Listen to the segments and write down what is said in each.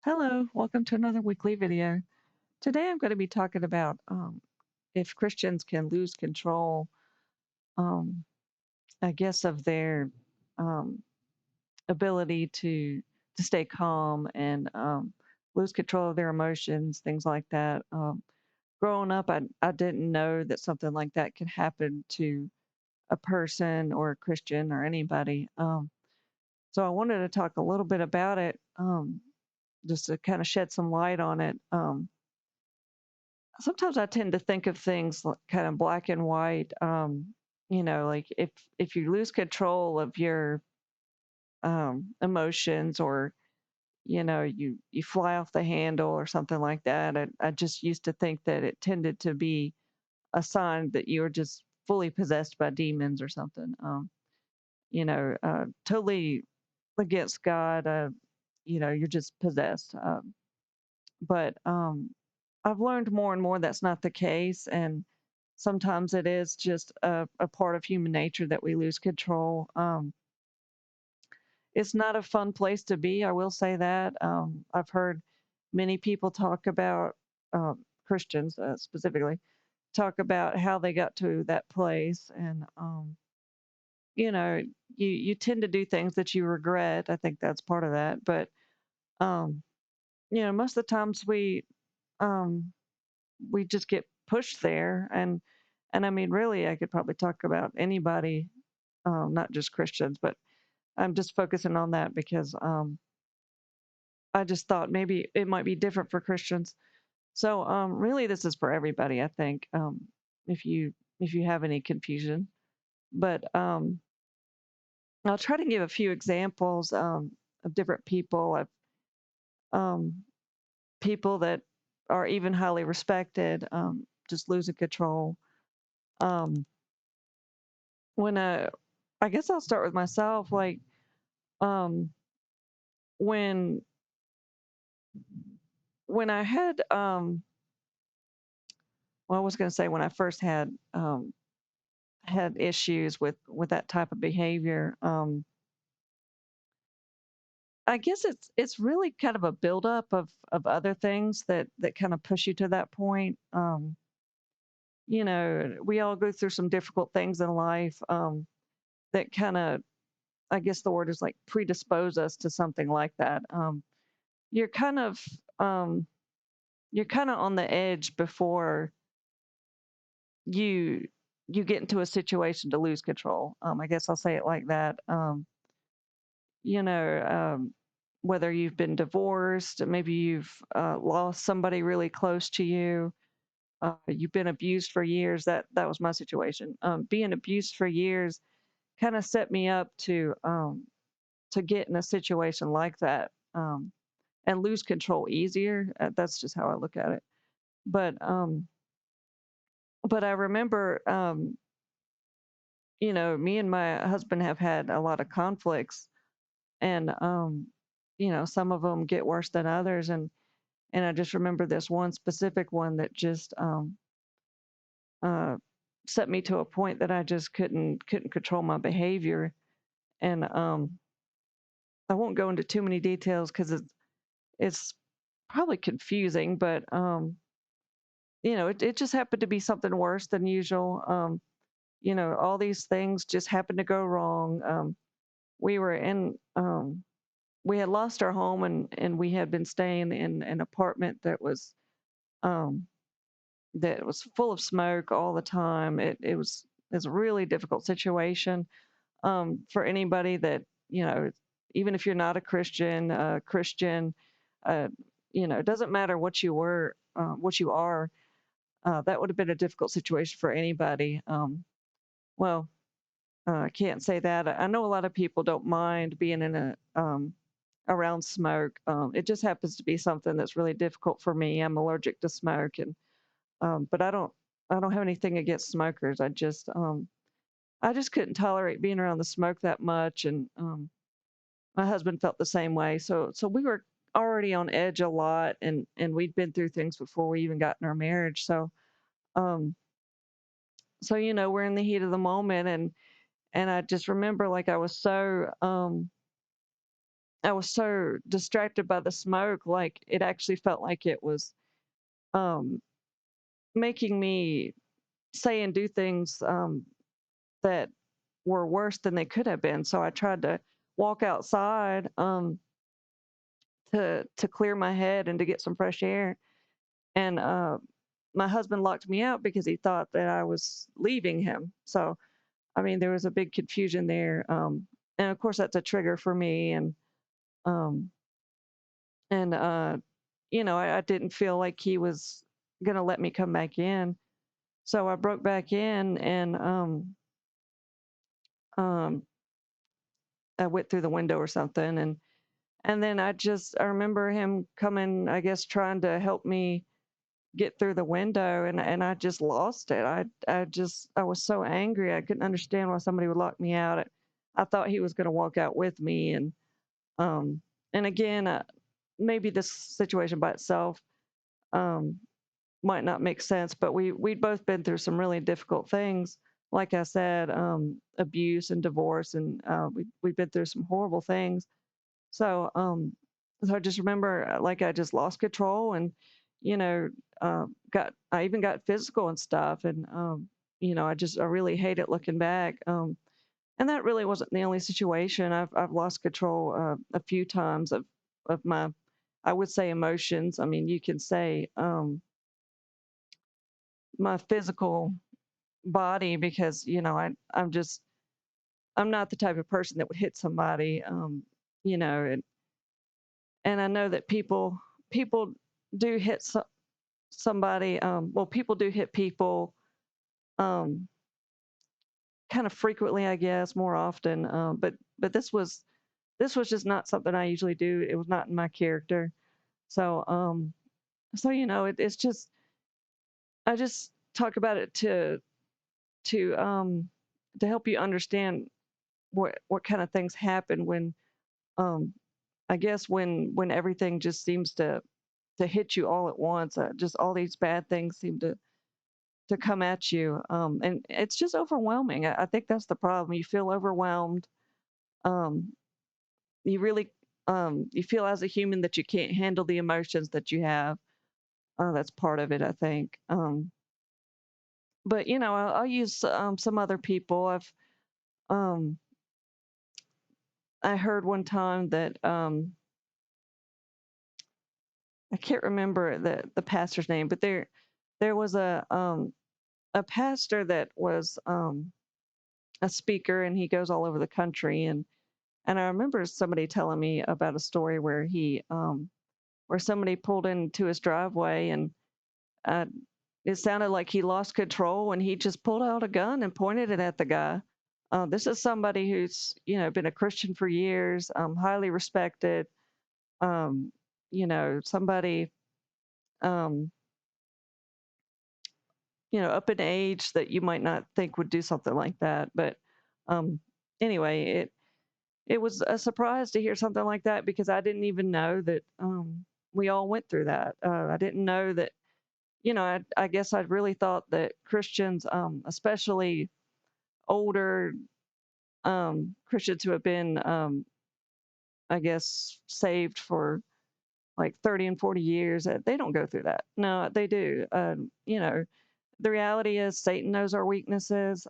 Hello, welcome to another weekly video. Today I'm going to be talking about if Christians can lose control, um, I guess, of their um, ability to stay calm and lose control of their emotions, things like that. Growing up, I didn't know that something like that could happen to a person or a Christian or anybody. So I wanted to talk a little bit about it, just to kind of shed some light on it. Sometimes I tend to think of things kind of black and white. Like if you lose control of your emotions, or you fly off the handle or something like that. I just used to think that it tended to be a sign that you were just fully possessed by demons or something. Totally against God. You're just possessed. But I've learned more and more that's not the case, and sometimes it is just a part of human nature that we lose control. It's not a fun place to be, I will say that. I've heard many people talk about, Christians specifically, talk about how they got to that place, and you know, you tend to do things that you regret. I think that's part of that, but um, most of the times um, we just get pushed there, and I mean, really, I could probably talk about anybody, not just Christians, but I'm just focusing on that because I just thought maybe it might be different for Christians. So really, this is for everybody, I think. If you have any confusion, but I'll try to give a few examples of different people. Um, People that are even highly respected, just losing control. Um, when I guess I'll start with myself. Like um, when when I had well, I was going to say when I first had issues with that type of behavior. I guess it's really kind of a buildup of other things that kind of push you to that point. We all go through some difficult things in life that kind of, I guess the word is like, predispose us to something like that. You're kind of um, you're kind of on the edge before you you get into a situation to lose control. I guess I'll say it like that. You know, um, Whether you've been divorced, maybe you've lost somebody really close to you, you've been abused for years. That was my situation. Being abused for years kind of set me up to get in a situation like that, and lose control easier. That's just how I look at it. But but I remember, me and my husband have had a lot of conflicts, and some of them get worse than others, and I just remember this one specific one that just uh, set me to a point that I just couldn't control my behavior, and I won't go into too many details because it's probably confusing, but it just happened to be something worse than usual. All these things just happened to go wrong. We were in we had lost our home, and we had been staying in an apartment um that was full of smoke all the time. It was a really difficult situation for anybody that, even if you're not a Christian, uh, it doesn't matter what you were, what you are. That would have been a difficult situation for anybody. Well, I can't say that. I know a lot of people don't mind being in a around smoke. It just happens to be something that's really difficult for me. I'm allergic to smoke, and but I don't have anything against smokers. I just couldn't tolerate being around the smoke that much, and my husband felt the same way. So we were already on edge a lot, and we'd been through things before we even got in our marriage. Um, so we're in the heat of the moment, and I just remember, like, I was so I was so distracted by the smoke, like it actually felt like it was um, making me say and do things that were worse than they could have been. So I tried to walk outside to clear my head and to get some fresh air. And my husband locked me out because he thought that I was leaving him. So I mean, there was a big confusion there. And of course, that's a trigger for me. Um, and I didn't feel like he was gonna let me come back in. So I broke back in and um, I went through the window or something. And then I remember him coming, I guess, trying to help me get through the window, and I just lost it. I was so angry. I couldn't understand why somebody would lock me out. I thought he was going to walk out with me, um and again, maybe this situation by itself um might not make sense, but we'd both been through some really difficult things. Like I said, abuse and divorce, and we've been through some horrible things. So, so I just remember, like, I just lost control, and, you know, I even got physical and stuff. And, I really hate it looking back. And that really wasn't the only situation. I've lost control a few times of my, I would say, emotions. I mean, you can say my physical body, because, I'm not the type of person that would hit somebody, you know, and I know that people do hit somebody. Well, people do hit people um, kind of frequently, I guess, more often. But this was just not something I usually do. It was not in my character. So it's just, I just talk about it to to help you understand what kind of things happen when um, I guess when everything just seems to hit you all at once. Just all these bad things seem to come at you, and it's just overwhelming. I think that's the problem. You feel overwhelmed. Um, you really you feel as a human that you can't handle the emotions that you have. That's part of it, I think. But I'll use some other people. Um, I heard one time that I can't remember the pastor's name, but there was a pastor that was a speaker, and he goes all over the country. And I remember somebody telling me about a story where where somebody pulled into his driveway, and uh, it sounded like he lost control, and he just pulled out a gun and pointed it at the guy. This is somebody who's been a Christian for years, highly respected. Um, Somebody um, up in age that you might not think would do something like that. But um, anyway, it was a surprise to hear something like that, because I didn't even know that we all went through that. I didn't know that, I guess I'd really thought that Christians, especially older Christians who have been, I guess, saved for like 30 and 40 years, they don't go through that. No, they do. The reality is Satan knows our weaknesses.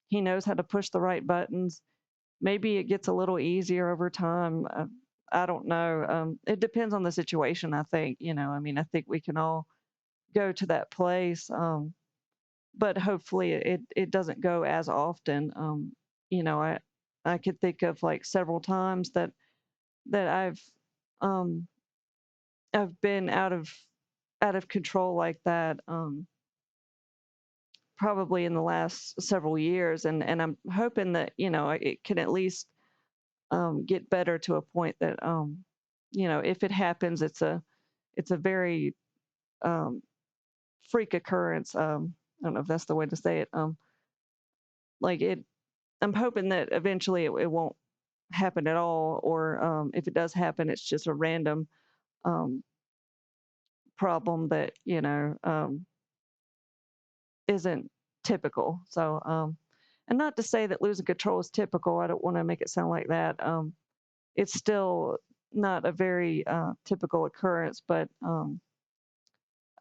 He knows how to push the right buttons. Maybe it gets a little easier over time. I don't know. It depends on the situation, I think. I mean, I think we can all go to that place, but hopefully it doesn't go as often. You know, I I could think of like several times that um, I've been out of control like that. Probably in the last several years, and I'm hoping that it can at least get better to a point that if it happens, it's a very um, freak occurrence. I don't know if that's the way to say it. Like it, I'm hoping that eventually it won't happen at all, or if it does happen, it's just a random um, problem that isn't typical. So, and not to say that losing control is typical. I don't want to make it sound like that. it's still not a very typical occurrence, but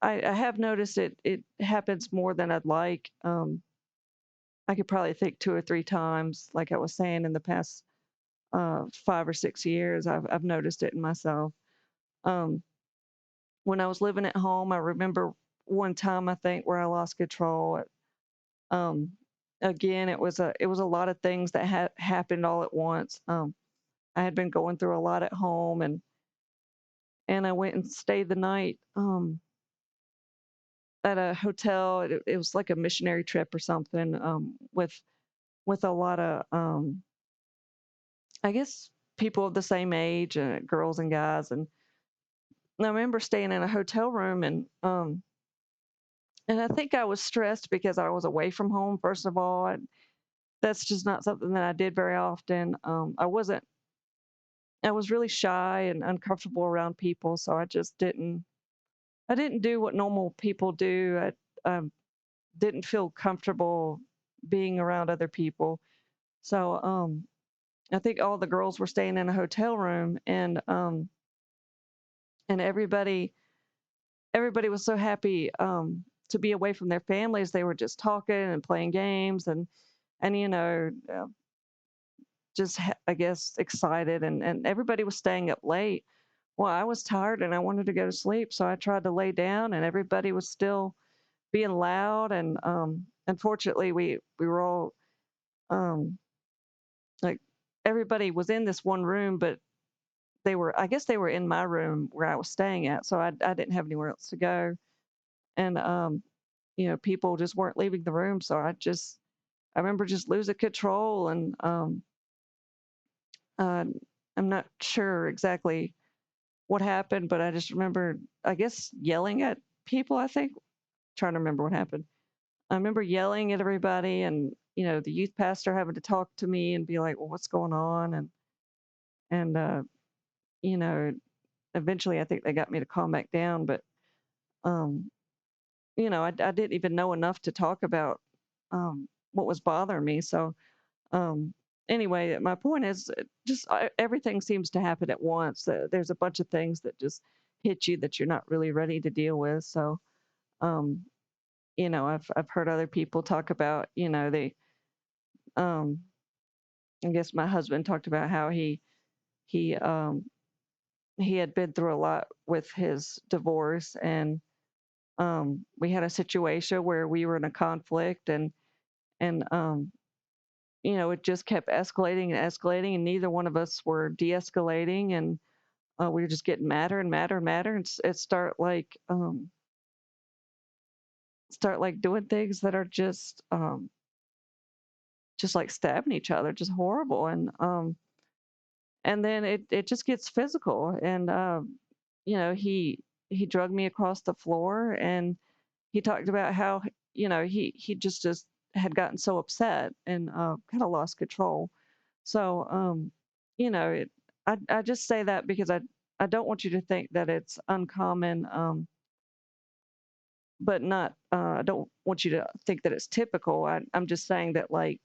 I have noticed it happens more than I'd like. I could probably think 2 or 3 times, like I was saying, in the past 5 or 6 years. I've noticed it in myself. Um, when I was living at home, I remember one time I think where I lost control. Um, Again, it was a lot of things that had happened all at once. I had been going through a lot at home, and I went and stayed the night at a hotel. It was like a missionary trip or something, with a lot of I guess people of the same age, girls and guys. And I remember staying in a hotel room, and I think I was stressed because I was away from home. First of all, that's just not something that I did very often. I was really shy and uncomfortable around people, so I didn't do what normal people do. I didn't feel comfortable being around other people. So I think all the girls were staying in a hotel room, and everybody was so happy to be away from their families. They were just talking and playing games, and just I guess excited, and everybody was staying up late. Well, I was tired and I wanted to go to sleep, so I tried to lay down, and everybody was still being loud. And unfortunately, we were all um, like everybody was in this one room, but I guess they were in my room where I was staying at, so I didn't have anywhere else to go. And people just weren't leaving the room, so I remember just losing control. And uh, I'm not sure exactly what happened, but I just remember, I guess, yelling at people. I think, trying to remember what happened. I remember yelling at everybody, and the youth pastor having to talk to me and be like, "Well, what's going on?" And you know, eventually, I think they got me to calm back down. But um, I didn't even know enough to talk about what was bothering me. So um, anyway, my point is, just everything seems to happen at once. There's a bunch of things that just hit you that you're not really ready to deal with. So um, I've heard other people talk about, they um, I guess my husband talked about how he he had been through a lot with his divorce. And we had a situation where we were in a conflict, and it just kept escalating and escalating, and neither one of us were de-escalating. And we were just getting madder and madder and madder, and it start like doing things that are just like stabbing each other, just horrible. And then it just gets physical. And he drugged me across the floor, and he talked about how he just had gotten so upset and kind of lost control. So I just say that because I don't want you to think that it's uncommon, but not I don't want you to think that it's typical. I'm just saying that, like,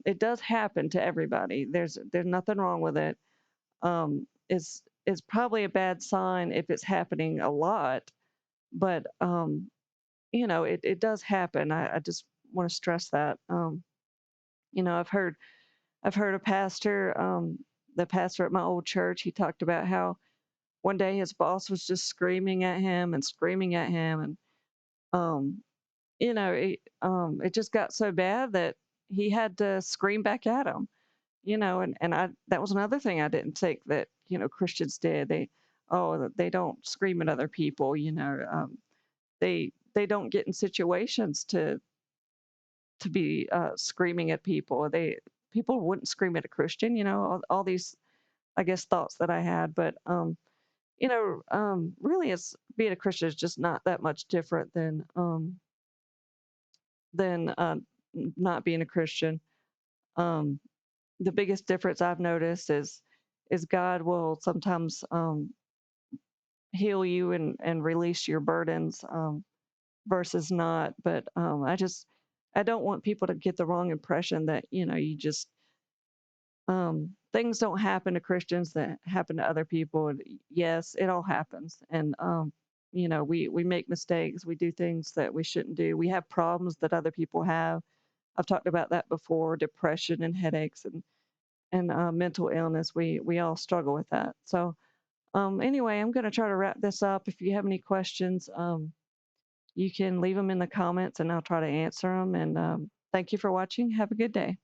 it does happen to everybody. There's nothing wrong with it. It's probably a bad sign if it's happening a lot, but it does happen. I just want to stress that. I've heard a pastor, the pastor at my old church. He talked about how one day his boss was just screaming at him and screaming at him, and um, it just got so bad that he had to scream back at him. And I that was another thing I didn't think that Christians did. They don't scream at other people. They don't get in situations to be screaming at people. People wouldn't scream at a Christian. All these, I guess, thoughts that I had. But really, it's being a Christian is just not that much different than not being a Christian. Um, the biggest difference I've noticed is God will sometimes heal you and release your burdens, versus not. But I don't want people to get the wrong impression that you just things don't happen to Christians that happen to other people. And yes, it all happens. And, we make mistakes. We do things that we shouldn't do. We have problems that other people have. I've talked about that before, depression and headaches and mental illness. We all struggle with that. So, anyway, I'm going to try to wrap this up. If you have any questions, you can leave them in the comments and I'll try to answer them. And thank you for watching. Have a good day.